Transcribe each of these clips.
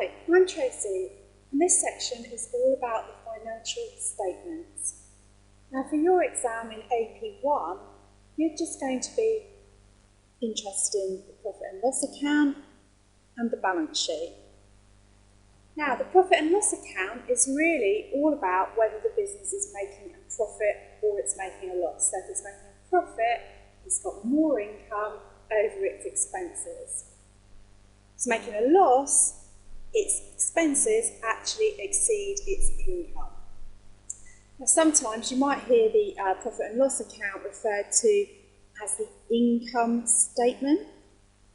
Hi, I'm Tracy, and this section is all about the financial statements. Now for your exam in AP1, you're just going to be interested in the profit and loss account and the balance sheet. Now the profit and loss account is really all about whether the business is making a profit or it's making a loss. So if it's making a profit, it's got more income over its expenses. If it's making a loss, its expenses actually exceed its income. Now sometimes you might hear the profit and loss account referred to as the income statement,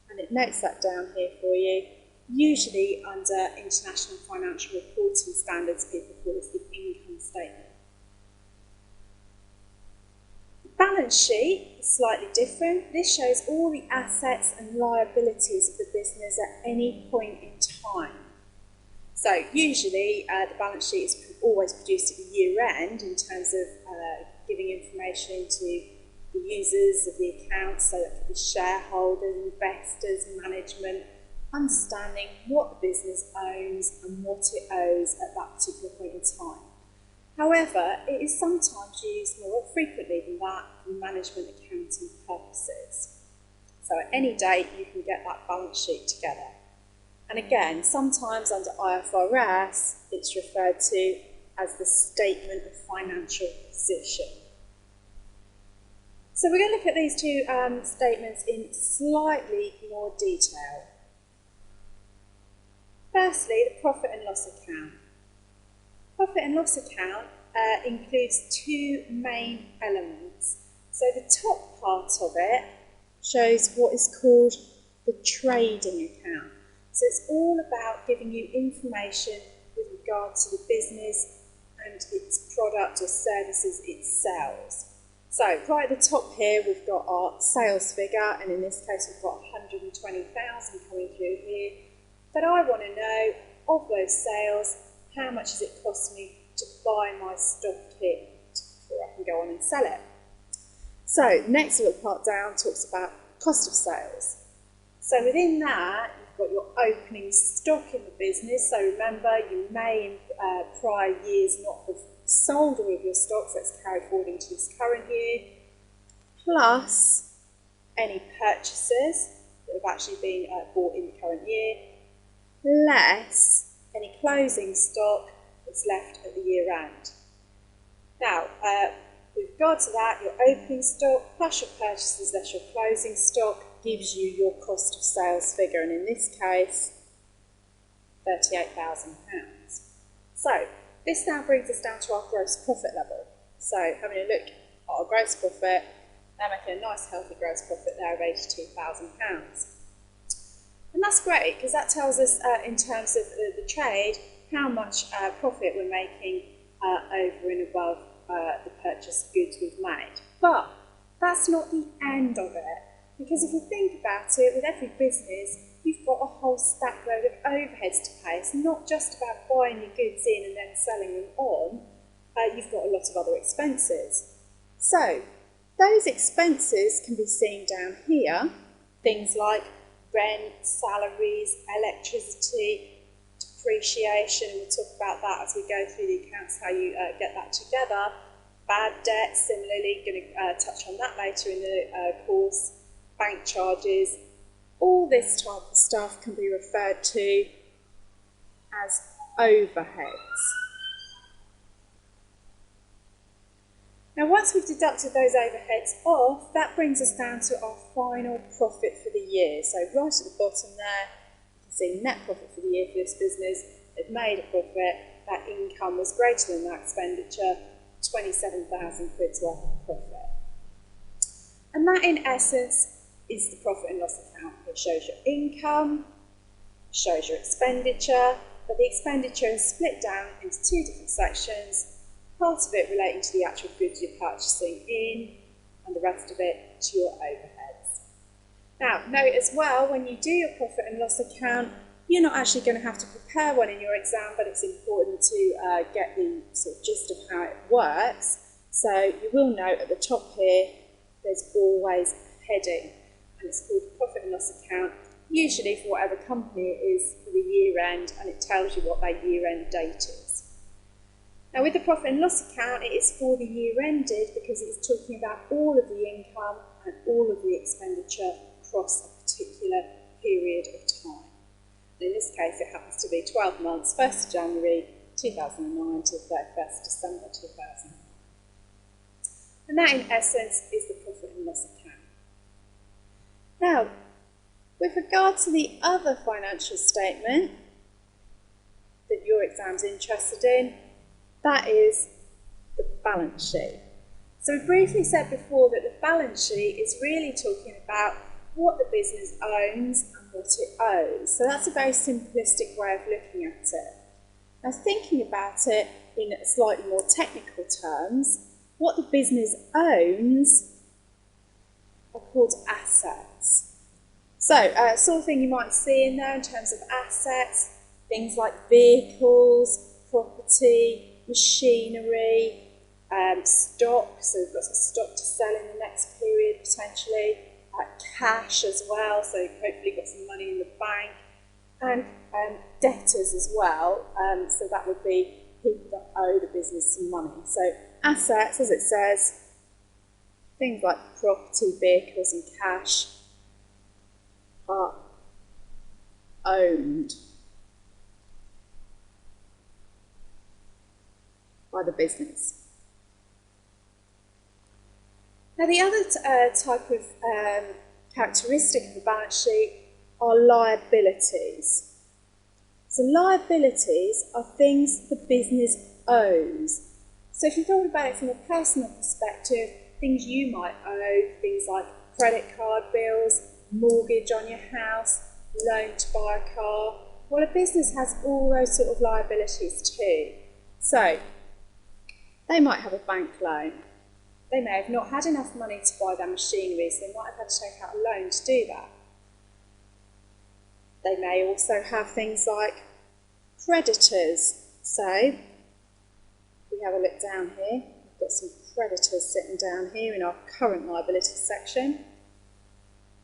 and it notes that down here for you. Usually under international financial reporting standards, people call this the income statement. The balance sheet is slightly different. This shows all the assets and liabilities of the business at any point in time. So usually the balance sheet is always produced at the year end in terms of giving information to the users of the account, so that could be shareholders, investors, management, understanding what the business owns and what it owes at that particular point in time. However, it is sometimes used more frequently than that for management accounting purposes. So at any date you can get that balance sheet together. And again, sometimes under IFRS, it's referred to as the statement of financial position. So we're going to look at these two statements in slightly more detail. Firstly, the profit and loss account. Profit and loss account includes two main elements. So the top part of it shows what is called the trading account. So it's all about giving you information with regard to the business and its product or services it sells. So right at the top here we've got our sales figure, and in this case we've got 120,000 coming through here. But I want to know, of those sales, how much does it cost me to buy my stock kit before I can go on and sell it? So next little part down talks about cost of sales. So within that, you've got your opening stock in the business. So remember, you may in prior years not have sold all of your stocks, that's carried forward into this current year, plus any purchases that have actually been bought in the current year, less any closing stock that's left at the year end. Now, with regard to that, your opening stock plus your purchases less your closing stock gives you your cost of sales figure, and in this case, £38,000. So, this now brings us down to our gross profit level. So, having a look at our gross profit, they're making a nice healthy gross profit there of £82,000. And that's great, because that tells us in terms of the trade how much profit we're making over and above the purchased goods we've made. But that's not the end of it, because if you think about it, with every business you've got a whole stack load of overheads to pay. It's not just about buying your goods in and then selling them on, you've got a lot of other expenses. So those expenses can be seen down here, things like rent, salaries, electricity, depreciation, and we'll talk about that as we go through the accounts, how you get that together. Bad debt, similarly, going to touch on that later in the course. Bank charges, all this type of stuff can be referred to as overheads. Now once we've deducted those overheads off, that brings us down to our final profit for the year. So right at the bottom there, you can see net profit for the year for this business. It made a profit, that income was greater than that expenditure, 27,000 quid's worth of profit. And that in essence is the profit and loss account. It shows your income, shows your expenditure, but the expenditure is split down into two different sections, part of it relating to the actual goods you're purchasing in, and the rest of it to your overheads. Now, note as well, when you do your profit and loss account, you're not actually going to have to prepare one in your exam, but it's important to get the sort of gist of how it works. So you will note at the top here, there's always a heading, and it's called the profit and loss account. usually for whatever company it is for the year end, and it tells you what their year end date is. Now with the profit and loss account, it is for the year ended because it's talking about all of the income and all of the expenditure across a particular period of time. And in this case, it happens to be 12 months, 1st of January 2009 to 31st December 2009. And that, in essence, is the profit and loss account. Now, with regard to the other financial statement that your exam's interested in, that is the balance sheet. So we briefly said before that the balance sheet is really talking about what the business owns and what it owes. So that's a very simplistic way of looking at it. Now, thinking about it in slightly more technical terms, what the business owns are called assets. So, sort of thing you might see in there in terms of assets, things like vehicles, property, machinery, stock, so we've got some stock to sell in the next period potentially, cash as well, so hopefully got some money in the bank, and debtors as well, so that would be people that owe the business some money. So assets, as it says, things like property, vehicles and cash are owned by the business. Now the other type of characteristic of the balance sheet are liabilities. So liabilities are things the business owes. So if you thought about it from a personal perspective, things you might owe, things like credit card bills, mortgage on your house, loan to buy a car, well, a business has all those sort of liabilities too. So they might have a bank loan. They may have not had enough money to buy their machinery, so they might have had to take out a loan to do that. They may also have things like creditors. So, we have a look down here. We've got some creditors sitting down here in our current liabilities section.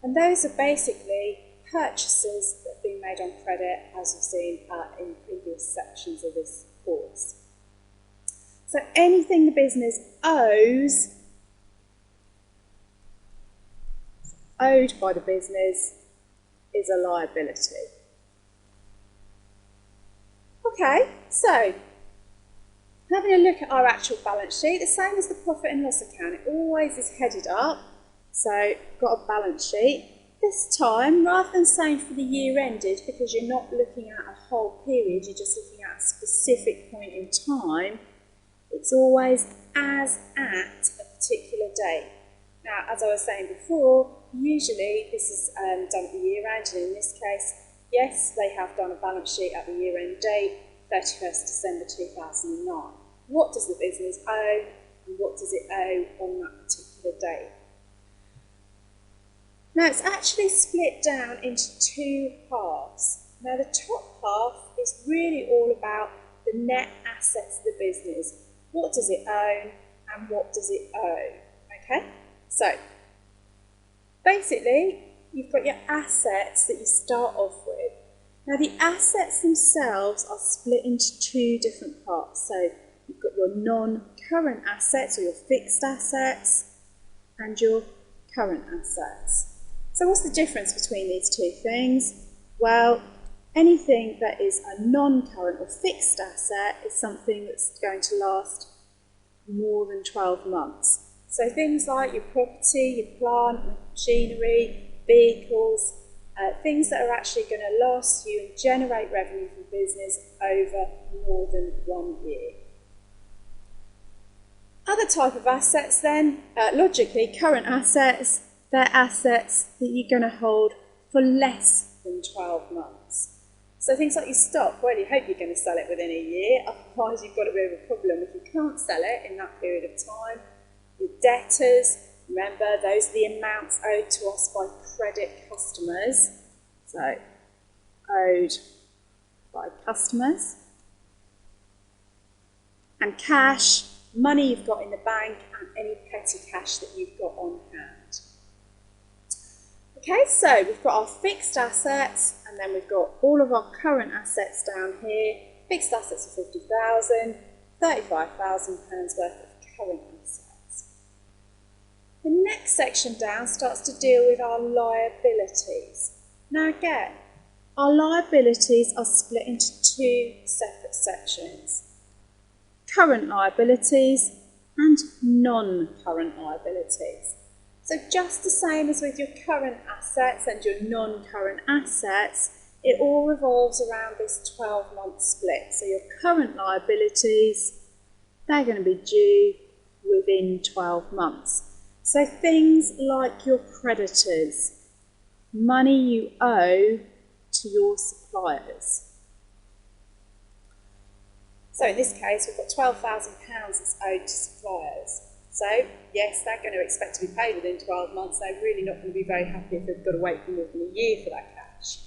And those are basically purchases that have been made on credit, as you've seen in previous sections of this course. So anything the business owes, owed by the business, is a liability. Okay, so having a look at our actual balance sheet, the same as the profit and loss account, it always is headed up. So got a balance sheet. This time, rather than saying for the year ended, because you're not looking at a whole period, you're just looking at a specific point in time, it's always as at a particular date. Now, as I was saying before, usually this is done at the year end, and in this case, yes, they have done a balance sheet at the year end date, 31st December 2009. What does the business owe, and what does it owe on that particular date? Now, it's actually split down into two halves. Now, the top half is really all about the net assets of the business. What does it own and what does it owe? Okay, so basically you've got your assets that you start off with. Now the assets themselves are split into two different parts. So you've got your non-current assets or your fixed assets and your current assets. So what's the difference between these two things? Well, anything that is a non-current or fixed asset is something that's going to last more than 12 months. So things like your property, your plant, machinery, vehicles, things that are actually going to last you and generate revenue for the business over more than 1 year. Other type of assets then, logically, current assets, they're assets that you're going to hold for less than 12 months. So things like your stock, well, you hope you're going to sell it within a year, otherwise you've got a bit of a problem if you can't sell it in that period of time. Your debtors, remember, those are the amounts owed to us by credit customers. So, owed by customers. And cash, money you've got in the bank, and any petty cash that you've got on hand. Okay, so we've got our fixed assets, and then we've got all of our current assets down here. Fixed assets of 50,000, £35,000 worth of current assets. The next section down starts to deal with our liabilities. Now again, our liabilities are split into two separate sections. Current liabilities and non-current liabilities. So just the same as with your current assets and your non-current assets, it all revolves around this 12-month split. So your current liabilities, they're going to be due within 12 months. So things like your creditors, money you owe to your suppliers. So in this case, we've got £12,000 that's owed to suppliers. So yes, they're going to expect to be paid within 12 months. They're really not going to be very happy if they've got to wait for more than a year for that cash.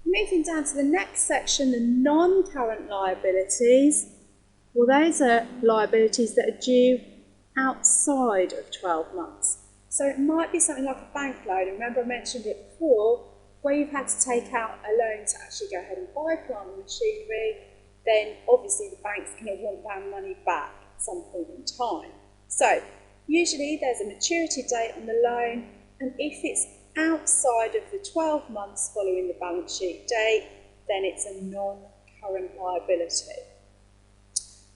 Moving down to the next section, the non-current liabilities. Well, those are liabilities that are due outside of 12 months. So it might be something like a bank loan. Remember I mentioned it before, where you've had to take out a loan to actually go ahead and buy plant and machinery, then obviously the bank's going to want that money back at some point in time. So usually there's a maturity date on the loan, and if it's outside of the 12 months following the balance sheet date, then it's a non-current liability.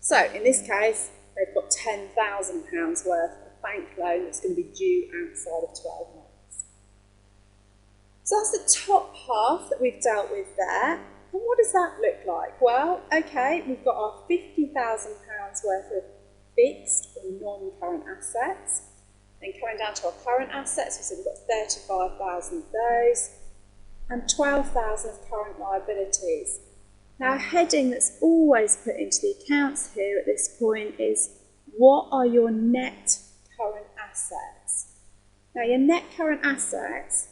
So in this case, they've got £10,000 worth of bank loan that's going to be due outside of 12 months. So that's the top half that we've dealt with there. And what does that look like? Well, okay, we've got our £50,000 worth of fixed or non-current assets. Then coming down to our current assets, we said we've got 35,000 of those and 12,000 of current liabilities. Now, a heading that's always put into the accounts here at this point is, what are your net current assets? Now, your net current assets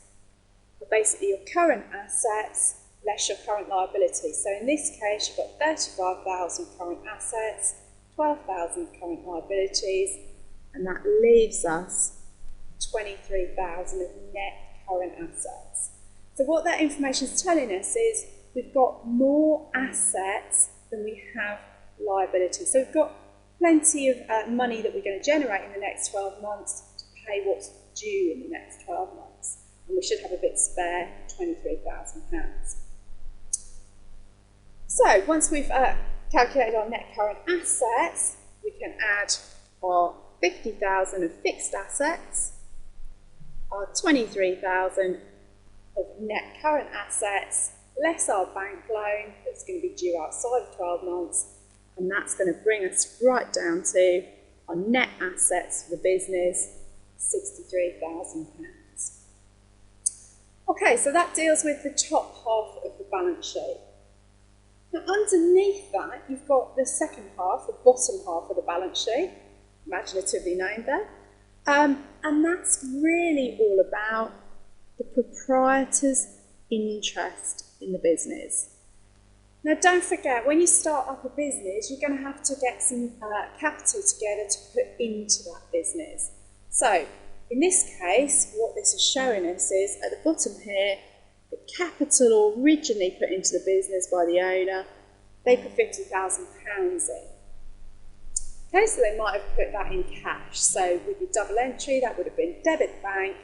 are basically your current assets less your current liabilities. So in this case, you've got 35,000 current assets, 12,000 current liabilities, and that leaves us 23,000 of net current assets. So what that information is telling us is we've got more assets than we have liabilities. So we've got plenty of money that we're going to generate in the next 12 months to pay what's due in the next 12 months. And we should have a bit spare, £23,000. So once we've calculated our net current assets, we can add our 50,000 of fixed assets, our 23,000 of net current assets, less our bank loan that's going to be due outside of 12 months, and that's going to bring us right down to our net assets for the business, £63,000. Okay, so that deals with the top half of the balance sheet. Now underneath that, you've got the second half, the bottom half of the balance sheet, imaginatively named there, and that's really all about the proprietor's interest in the business. Now don't forget, when you start up a business, you're going to have to get some capital together to put into that business. So in this case, what this is showing us is, at the bottom here, the capital originally put into the business by the owner, they put £50,000 in. Okay, so they might have put that in cash. So with your double entry, that would have been debit bank,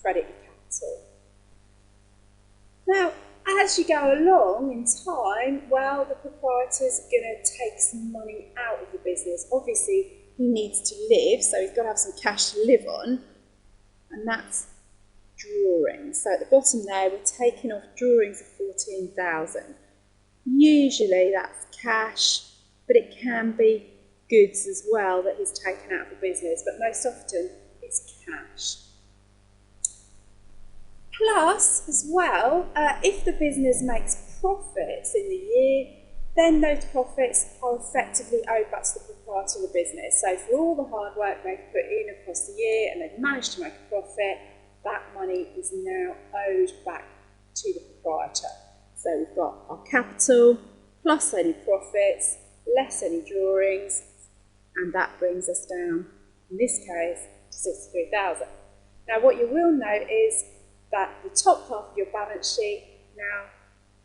credit capital. Now, as you go along in time, well, the proprietor's going to take some money out of the business. Obviously, he needs to live, so he's got to have some cash to live on, and that's drawings. So at the bottom there, we're taking off drawings of 14,000. Usually that's cash, but it can be goods as well that he's taken out of the business, but most often it's cash. Plus, as well, if the business makes profits in the year, then those profits are effectively owed back to the proprietor of the business. So for all the hard work they've put in across the year and they've managed to make a profit, that money is now owed back to the proprietor. So we've got our capital, plus any profits, less any drawings, and that brings us down, in this case, to 63,000. Now what you will note is that the top half of your balance sheet now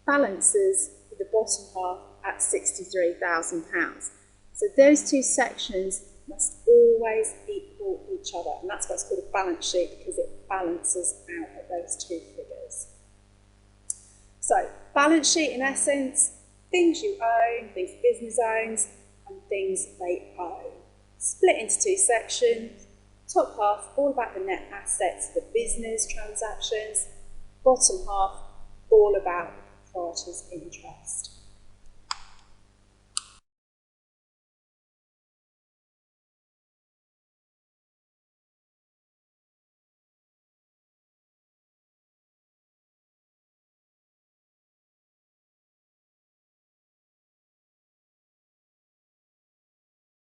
balances with the bottom half at £63,000. So those two sections must always equal each other, and that's why it's called a balance sheet, because it balances out at those two figures. So balance sheet in essence, things you own, things business owns, and things they own. Split into two sections. Top half, all about the net assets, the business transactions. Bottom half, all about the proprietor's interest.